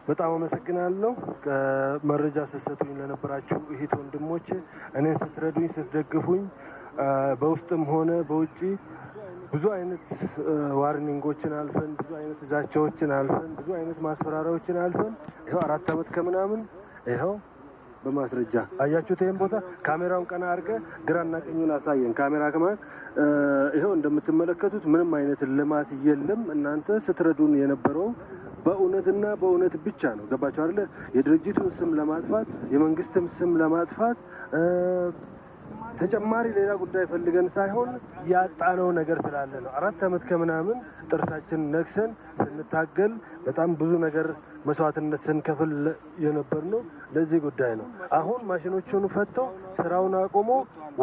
በጣም አመሰግናለሁ መረጃ ሰሰቱኝ ለነበራችሁ እህት ወንድሞች እኔን ስትረዱኝ ስትደግፉኝ በውስጥም ሆነ በውጪ ብዙ አይነት ዋርኒንጎችን አልፈን ብዙ አይነት ዛቻዎችን አልፈን ብዙ አይነት ማስፈራሪያዎችን አልፈን ይሄው 4 አመት ከምናምን ይሄው በማስረጃ አያችሁት ይሄን ቦታ ካሜራውን ቀና አድርገ ግራና ቀኙን አሳየን ካሜራ ከማን ይሄው እንደምትመለከቱት ምንም አይነት ልማት የለም እናንተ ስትረዱን የነበረው በእውነትና በእውነት ብቻ ነው ገባችሁ አይደል የድርጅቱን ስም ለማጥፋት የመንግስትም ስም ለማጥፋት ተጨማሪ ሌላ ጉዳይ ፈልገን ሳይሆን ያጣነው ነገር ስላለ ነው 4 አመት ከምናምን ጥርሳችን ነክሰን ስንታገል በጣም ብዙ ነገር መስዋዕትነት ስንከፍል የነበርነው ለዚህ ጉዳይ ነው አሁን ማሽኖቹን ፈተው ስራውን አቆሞ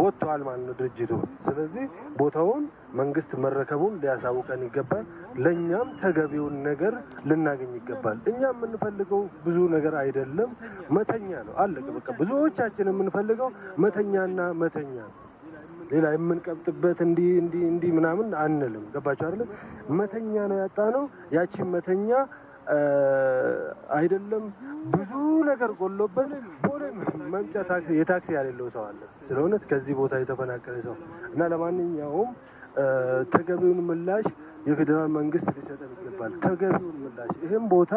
ወጥቷል ማለት ነው ድርጅቱ ስለዚህ ቦታውን መንግስት መረከቡን ሊያሳውቀን ይገባል ለኛም ተገቢውን ነገር ልናገኝ ይገባል እኛ የምንፈልገው ብዙ ነገር አይደለም መተኛ ነው አለቀ በቃ ብዙዎቻችን የምንፈልገው መተኛና መተኛ ሌላ የምንቀብጥበት እንዲ ምናምን አንልም ገባችሁ አይደል መተኛ ነው ያጣነው ያቺ መተኛ አይደለም ብዙ ነገር ጎሎበት ቦሌ መምጫ ታክሲ የታክሲ ያለው ሰው አለ ስለሆነ ከዚህ ቦታ የተፈናቀለ ሰው እና ለማንኛውም ተገቢውን ምላሽ የፌደራል መንግስት ሊሰጠን ይገባል ተገቢውን ምላሽ ይሄን ቦታ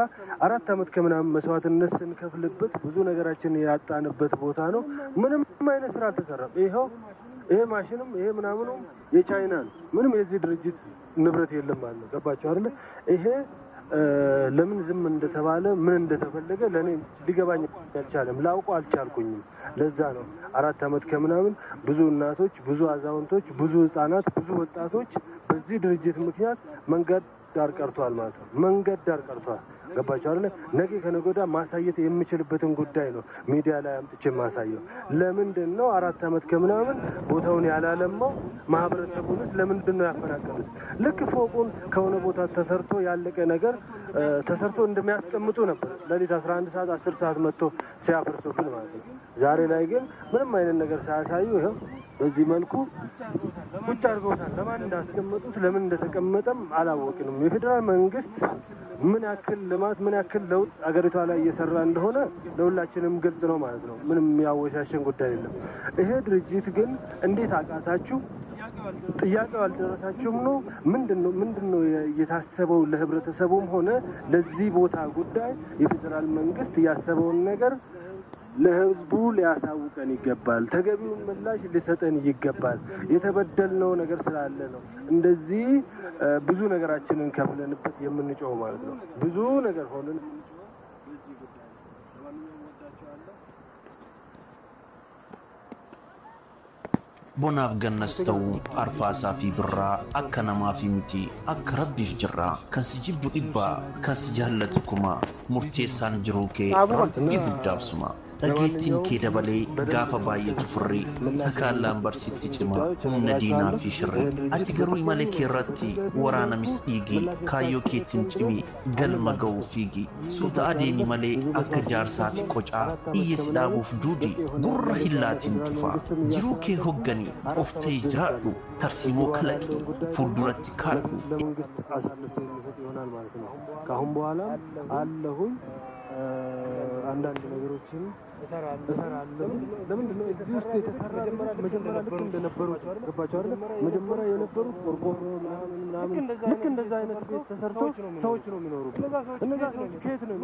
4 አመት ከምናምን መስዋዕትነት ስንከፍልበት ብዙ ነገራችን ያጣንበት ቦታ ነው ምንም አይነት ስራ አልተሰራም ይሄ ማሽንም ይሄ ምናምኑም የቻይና ነው ምንም የዚህ ድርጅት ንብረት የለም ማለት ገባችሁ አይደል ይሄ ለምን ዝም እንደተባለ ምን እንደተፈለገ ለኔ ሊገባኝ አልቻለም ላውቀው አልቻልኩኝም ለዛ ነው 4 አመት ከምናምን ብዙ እናቶች ብዙ አዛውንቶች ብዙ ህፃናት ብዙ ወጣቶች በዚህ ድርጅት ምክንያት መንገድ ዳር ቀርቷል ማለት ነው መንገድ ዳር ቀርቷል ገባችሁ አይደል ነገ ከነገዳ ማሳየት የምችልበትን ጉዳይ ነው ሚዲያ ላይ አምጥቼ ማሳየው ለምንድን ነው 4 አመት ከምናምን ቦታውን ያላለማው ማህበረሰቡንስ ለምንድን ነው ያፈናቀሉት ልክ ፎቁን ከሆነ ቦታ ተሰርቶ ያለቀ ነገር ተሰርቶ እንደሚያስቀምጡ ነበር ለሊት 11 ሰዓት 10 ሰዓት መጥቶ ሲያፈርሱብን ማለት ነው ዛሬ ላይ ግን ምንም አይነት ነገር ሳያሳዩ ይሄው በዚህ መልኩ ቁጭ አድርገውታል ለማን እንዳስቀመጡት ለምን እንደተቀመጠም አላወቅንም የፌደራል መንግስት ምን ያክል ልማት ምን ያክል ለውጥ አገሪቷ ላይ እየሰራ እንደሆነ ለሁላችንም ግልጽ ነው ማለት ነው ምንም ያወሻሸን ጉዳይ የለም ይሄ ድርጅት ግን እንዴት አቃታችሁ ጥያቄው አልደረሳችሁም ነው ምንድነው የታሰበው ለህብረተሰቡም ሆነ ለዚህ ቦታ ጉዳይ የፌደራል መንግስት ያሰበውን ነገር ለህዝቡ ሊያሳውቀን ይገባል ተገቢውን ምላሽ ሊሰጠን ይገባል የተበደልነው ነገር ስላለ ነው እንደዚህ ብዙ ነገራችንን ከፍለንበት የምንጮው ማለት ነው ብዙ ነገር ሆነን bonaaf gannastau arfaasaa fi birraa akka namaa fi miti akka rabbiif jirra kan si jibbu dhibbaa kan si jaallatu kuma murteessaan jiruu kee rabbii guddaaf suma dhageettiin kee dabalee gaafa baay'atu furrii sakaallaan barsitti cima humna diinaa fi shirrii ati garuu imala kee irratti waraanamis dhiigii kaayyoo keettiin cimi galma ga'uu fiigii suuta adeemi malee akka jaarsaa fi qocaa iyya si dhaabuuf duudii gurra hillaatiin cufaa jiruu kee hogganii of ta'ii jiraadhu tarsiimoo kalaqii fuulduratti kaadhu ከአሁን በኋላ አለሁኝ አንዳንድ ነገሮችን እሰራለሁ ለምንድነው እዚህ ውስጥ የተሰራ መጀመሪያ ልክ እንደነበሩት ገባችሁ አይደል መጀመሪያ የነበሩት ቆርቆሮ ምናምን ልክ እንደዛ አይነት ቤት ተሰርቶ ሰዎች ነው የሚኖሩት እነዛ ሰዎች ከየት ነው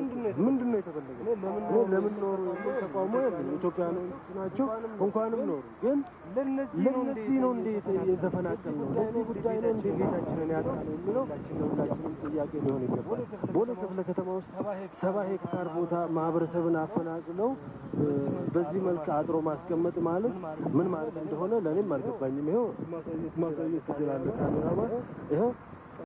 ምንድነው የተፈለገው ለምን ኖሩ ተቋሙ ኢትዮጵያኖች ናቸው እንኳንም ኖሩ ግን ለነዚህ ነው እንደ የተፈናቀለው ለዚህ ጉዳይ ነው እንደ ቤታችንን ያጣነው የሚለው ሁላችንም ጥያቄ ሊሆን ይገባል ቦሌ ክፍለ ከተማ ውስጥ 70 ሄክታር ቦታ ማህበረሰብን አፈናቅለው በዚህ መልኩ አጥሮ ማስቀመጥ ማለት ምን ማለት እንደሆነ ለኔም አልገባኝም ይሄው ማሳየት ትችላለህ ካሜራማን ይሄው